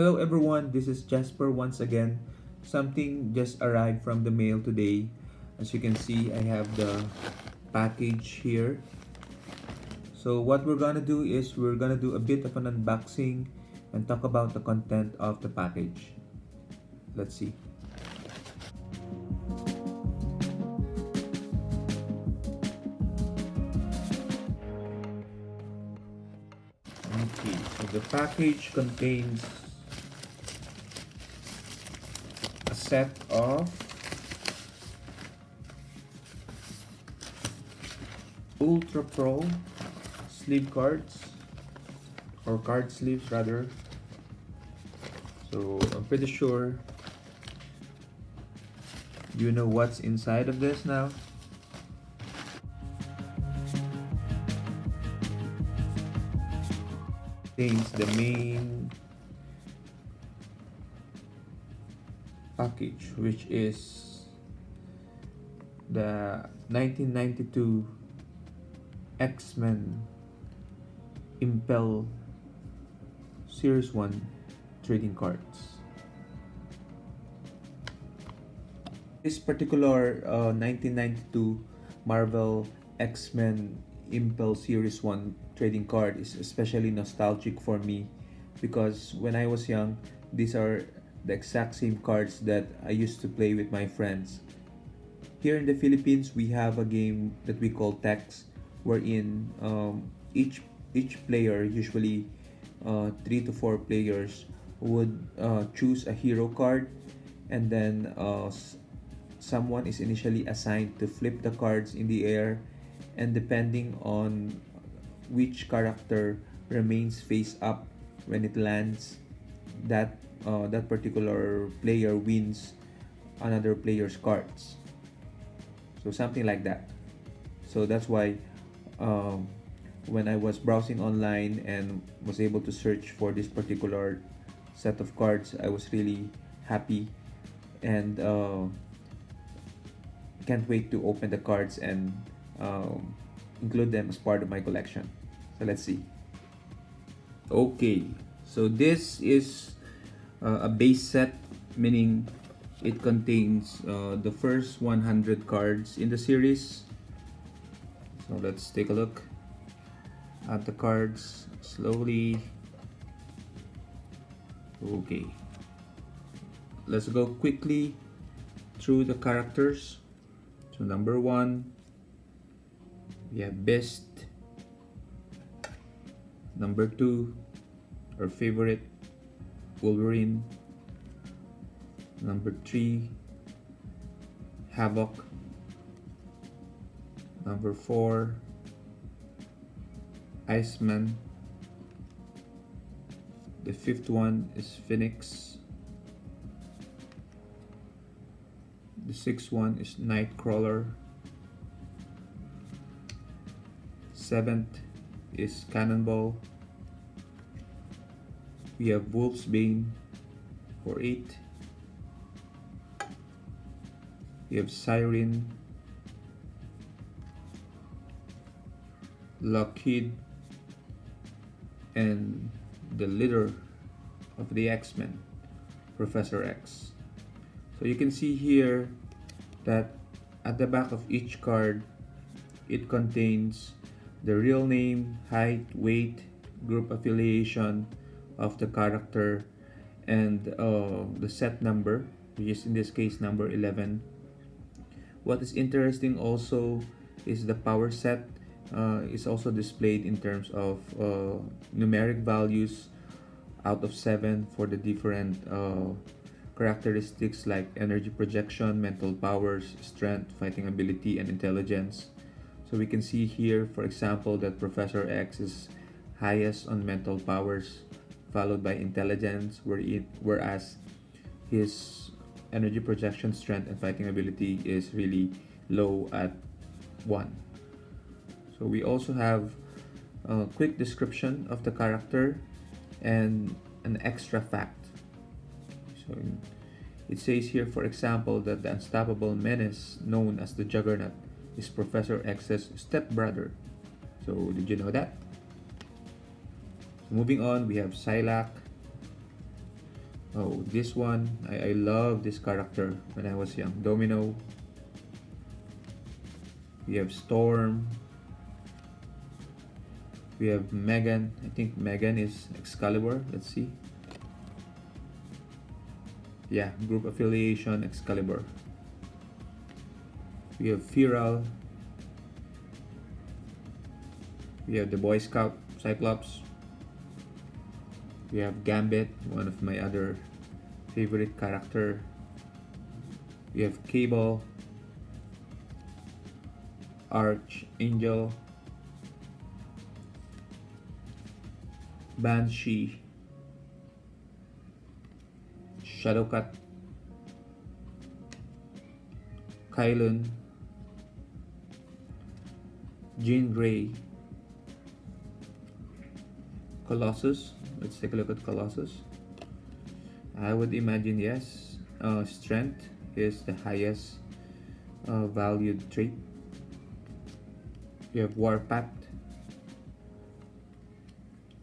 Hello everyone, this is Jasper once again. Something just arrived from the mail today. As you can see, I have the package here. So what we're gonna do is we're gonna do a bit of an unboxing and talk about the content of the package. Let's see. Okay, so the package contains a set of Ultra Pro sleeve cards, or card sleeves rather. So I'm pretty sure you know what's inside of this now. Contains the main package, which is the 1992 X-Men Impel Series 1 trading cards. This particular 1992 Marvel X-Men Impel Series 1 trading card is especially nostalgic for me because when I was young, these are the exact same cards that I used to play with my friends. Here in the Philippines, we have a game that we call Teks, wherein each player, usually three to four players, would choose a hero card, and then someone is initially assigned to flip the cards in the air, and depending on which character remains face up when it lands, that particular player wins another player's cards. So something like that. So that's why um, when I was browsing online and was able to search for this particular set of cards, I was really happy and can't wait to open the cards and include them as part of my collection. So let's see. Okay, so this is a base set, meaning it contains the first 100 cards in the series. So let's take a look at the cards slowly. Okay, let's go quickly through the characters. So number one, we have Beast. Number two, our favorite, Wolverine. Number three, Havoc. Number four, Iceman. The fifth one is Phoenix. The sixth one is Nightcrawler. Seventh is Cannonball. We have Wolfsbane for 8. We have Siren, Lockheed, and the leader of the X-Men, Professor X. So you can see here that at the back of each card, it contains the real name, height, weight, group affiliation of the character, and the set number, which is in this case number 11. What is interesting also is the power set is also displayed in terms of numeric values out of 7 for the different characteristics like energy projection, mental powers, strength, fighting ability, and intelligence. So we can see here, for example, that Professor X is highest on mental powers, followed by intelligence, whereas his energy projection, strength, and fighting ability is really low at 1. So we also have a quick description of the character and an extra fact. So it says here, for example, that the unstoppable menace known as the Juggernaut is Professor X's stepbrother. So did you know that? So moving on, we have Psylocke. Oh, this one, I love this character when I was young. Domino. We have Storm. We have Megan. I think Megan is Excalibur. Let's see. Yeah, group affiliation Excalibur. We have Feral. We have the Boy Scout Cyclops. We have Gambit, one of my other favorite character. We have Cable, Archangel, Banshee, Shadowcat, Kylun, Jean Grey, Colossus. Let's take a look at Colossus. I would imagine yes. Strength is the highest valued trait. You have Warpath,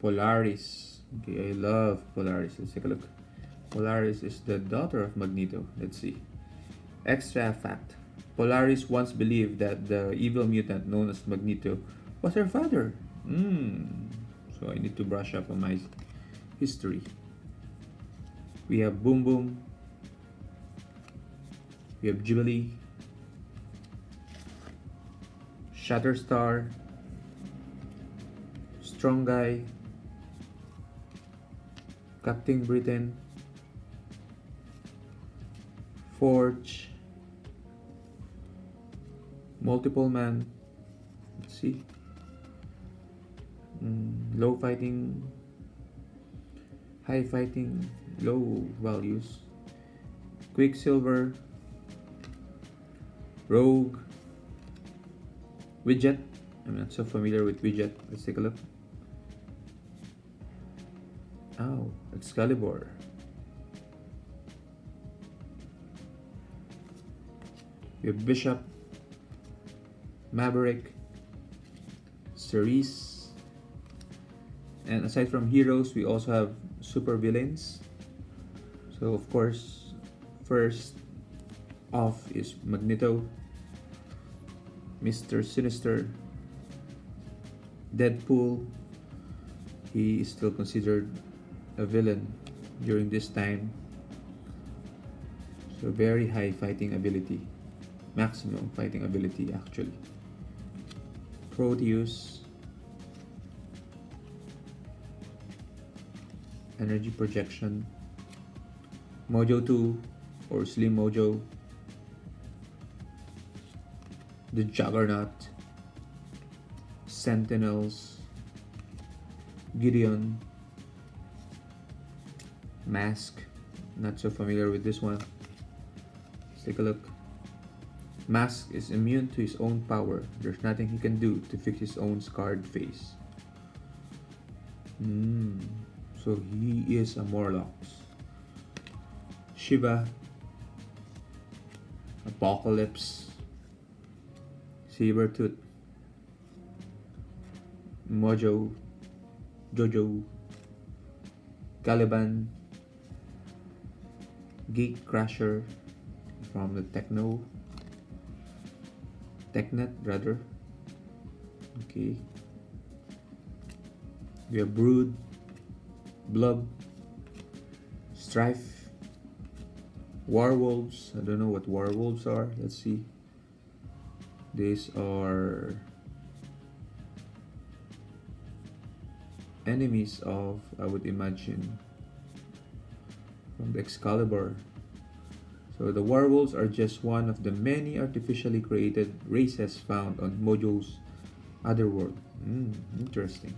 Polaris. Okay, I love Polaris. Let's take a look. Polaris is the daughter of Magneto. Let's see. Extra fact. Polaris once believed that the evil mutant known as Magneto was her father. So I need to brush up on my history. We have Boom Boom. We have Jubilee. Shatterstar. Strong Guy. Captain Britain. Forge. Multiple Man. Let's see. Low fighting, high fighting, low values. Quicksilver, Rogue, Widget. I'm not so familiar with Widget. Let's take a look. Oh, Excalibur. You have Bishop, Maverick, Cerise. And aside from heroes, we also have super villains. So of course, first off is Magneto, Mr. Sinister, Deadpool. He is still considered a villain during this time. So very high fighting ability, maximum fighting ability actually. Proteus, energy projection, Mojo 2 or Slim Mojo, the Juggernaut, Sentinels, Gideon, Mask. Not so familiar with this one. Let's take a look. Mask is immune to his own power. There's nothing he can do to fix his own scarred face. So he is a Morlock. Shiva, Apocalypse, Sabretooth, Mojo, Jojo, Caliban, Gatecrasher from the Technet rather. Okay. We have Brood, Blub, Strife, Werewolves. I don't know what werewolves are. Let's see. These are enemies of, I would imagine, from the Excalibur. So the werewolves are just one of the many artificially created races found on Mojo's Otherworld. Interesting.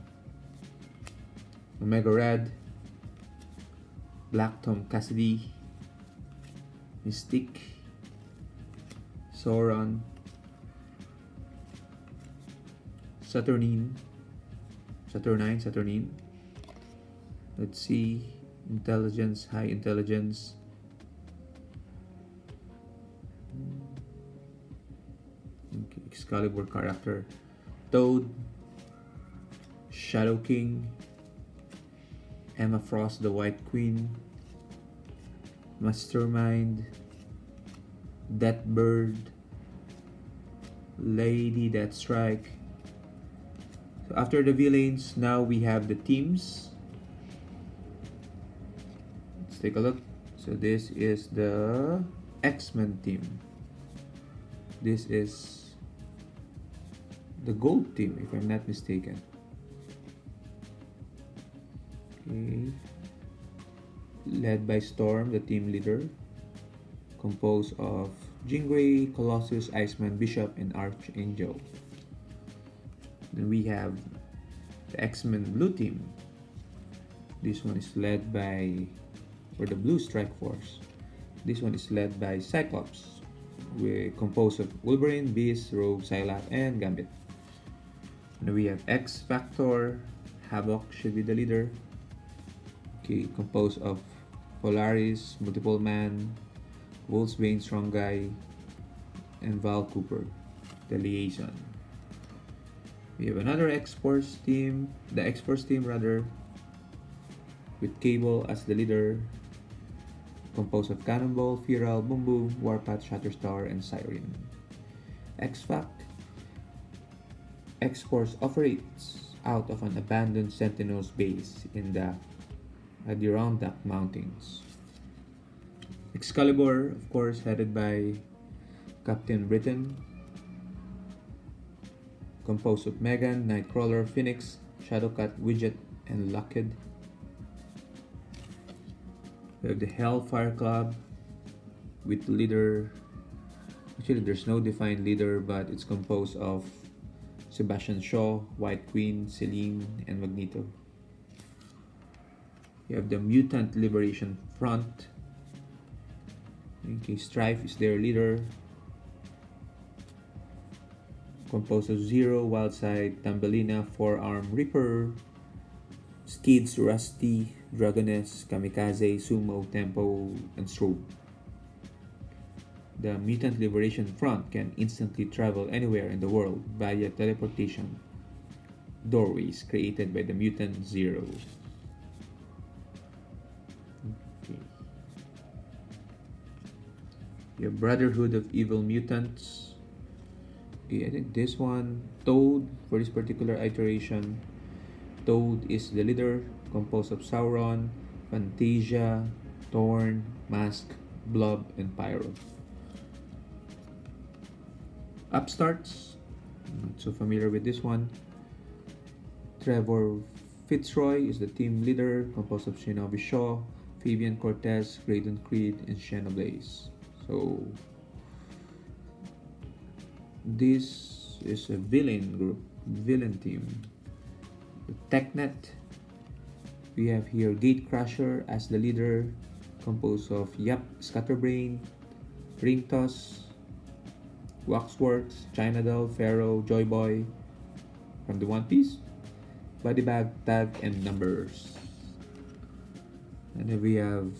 Omega Red, Black Tom Cassidy, Mystique, Sauron, Saturnine. Let's see. Intelligence, high intelligence. Okay, Excalibur character. Toad, Shadow King, Emma Frost, the White Queen, Mastermind, Deathbird, Lady Deathstrike. So after the villains, now we have the teams. Let's take a look. So this is the X-Men team. This is the gold team, if I'm not mistaken. Okay. Led by Storm, the team leader, composed of Jean Grey, Colossus, Iceman, Bishop, and Archangel. Then we have the X-Men blue team. This one is led by, or the Blue Strike Force. This one is led by Cyclops, composed of Wolverine, Beast, Rogue, Psylocke, and Gambit. And we have X-Factor, Havoc should be the leader. Okay, composed of Polaris, Multiple Man, Wolfsbane, Strong Guy, and Val Cooper, the liaison. We have another X-Force team, the X-Force team rather, with Cable as the leader, composed of Cannonball, Feral, Boom Boom, Warpath, Shatterstar, and Siren. X-Fact, X-Force operates out of an abandoned Sentinels base in the Adirondack Mountains. Excalibur, of course, headed by Captain Britain, composed of Megan, Nightcrawler, Phoenix, Shadowcat, Widget, and Lockheed. We have the Hellfire Club with leader. Actually, there's no defined leader, but it's composed of Sebastian Shaw, White Queen, Celine, and Magneto. You have the Mutant Liberation Front. Okay, Strife is their leader, composed of Zero, Wildside, Thumbelina, Forearm Reaper, Skids, Rusty, Dragoness, Kamikaze, Sumo, Tempo, and Strobe. The Mutant Liberation Front can instantly travel anywhere in the world via teleportation doorways created by the Mutant Zero. Okay. You have Brotherhood of Evil Mutants. Okay, I think this one, Toad, for this particular iteration, Toad is the leader, composed of Sauron, Fantasia, Thorn, Mask, Blob, and Pyro. Upstarts, I'm not so familiar with this one. Trevor Fitzroy is the team leader, composed of Shinobi Shaw, Fabian Cortez, Graydon Creed, and Xenoblaze. So this is a villain group, villain team. The TechNet, we have here Gatecrasher as the leader, composed of Yap, Scatterbrain, Ringtoss, Waxworks, China Doll, Pharaoh, Joyboy from the One Piece, Bodybag, Tag, and Numbers. And then we have,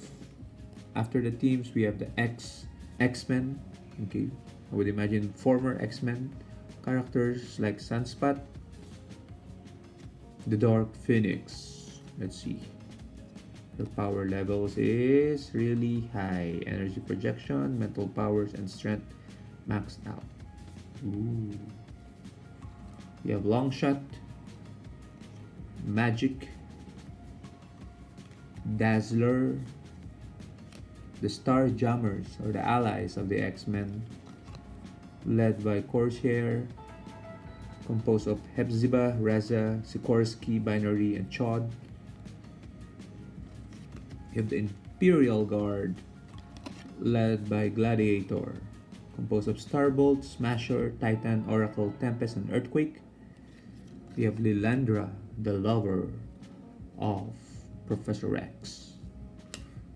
after the teams, we have the X-Men. Okay, I would imagine former X-Men characters like Sunspot, the Dark Phoenix. Let's see. The power levels is really high. Energy projection, mental powers, and strength maxed out. Ooh. You have Longshot, Magic, Dazzler, the Star Jammers, or the allies of the X-Men, led by Corsair, composed of Hepzibah, Reza, Sikorsky, Binary, and Chod. You have the Imperial Guard, led by Gladiator, composed of Starbolt, Smasher, Titan, Oracle, Tempest, and Earthquake. We have Lilandra, the lover of Professor X.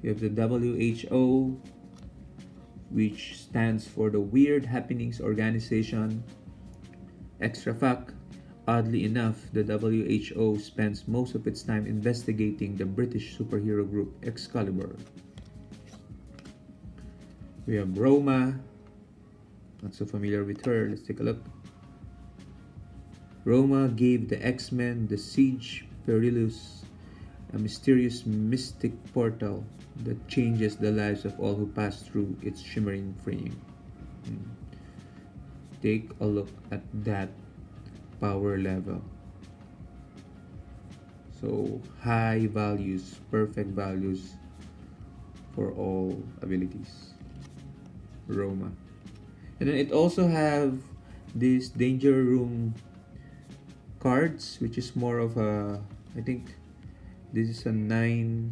We have the WHO, which stands for the Weird Happenings Organization. Extra fact, oddly enough, the WHO spends most of its time investigating the British superhero group Excalibur. We have Roma, not so familiar with her, let's take a look. Roma gave the X-Men the Siege Perilous a mysterious mystic portal that changes the lives of all who pass through its shimmering frame. Mm. Take a look at that power level. So high values, perfect values for all abilities. Roma. And then it also have this danger room cards, which is more of a, I think this is a nine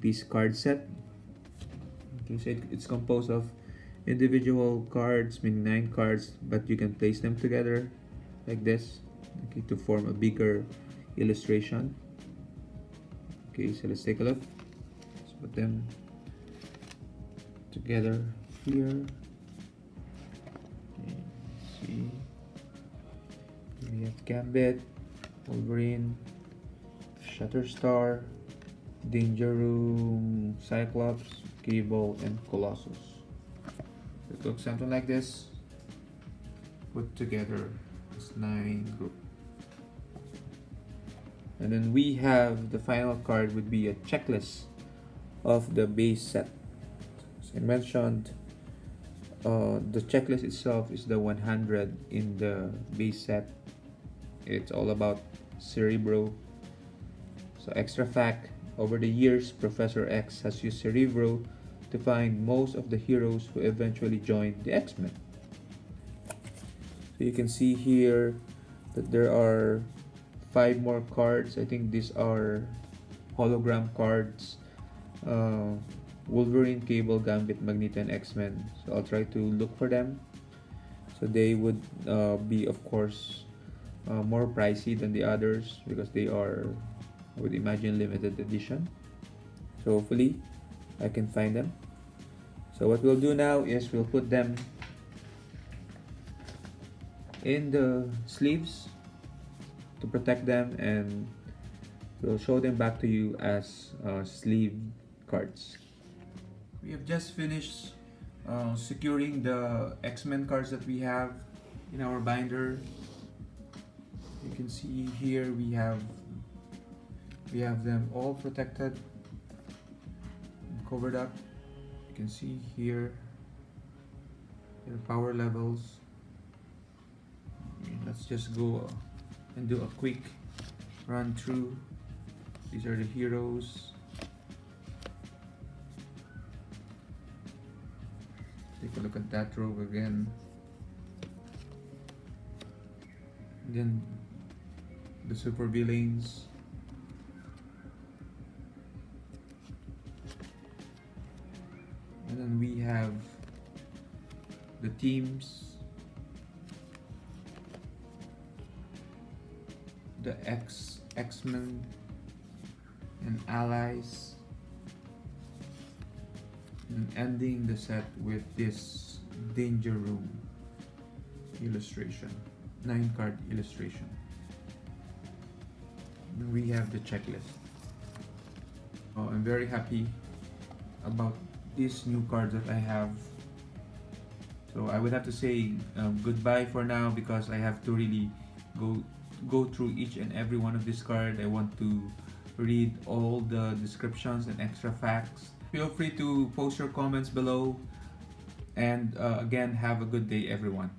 piece card set. Okay, so it's composed of individual cards, meaning 9 cards, but you can place them together like this, okay, to form a bigger illustration. Okay, so let's take a look. Let's put them together here. Okay, see, we have Gambit, Wolverine, Shatterstar, Danger Room, Cyclops, Cable, and Colossus. It looks something like this, put together as 9 group. And then we have the final card would be a checklist of the base set. As I mentioned, the checklist itself is the 100 in the base set. It's all about Cerebro. So extra fact, over the years, Professor X has used Cerebro to find most of the heroes who eventually joined the X-Men. So you can see here that there are 5 more cards. I think these are hologram cards. Wolverine, Cable, Gambit, Magneto, and X-Men. So I'll try to look for them. So they would be, of course, more pricey than the others because they are, I would imagine, limited edition. So hopefully I can find them. So what we'll do now is we'll put them in the sleeves to protect them, and we'll show them back to you as sleeve cards. We have just finished securing the X-Men cards that we have in our binder. You can see here we have them all protected and covered up. You can see here their power levels. Let's just go and do a quick run through. These are the heroes. Take a look at that robe again. And then the super villains. And then we have the teams. The X-Men and allies, and ending the set with this Danger Room illustration, 9-card illustration. And we have the checklist. I'm very happy about these new cards that I have. So I would have to say goodbye for now because I have to really go through each and every one of this card. I want to read all the descriptions and extra facts. Feel free to post your comments below, and again, have a good day everyone.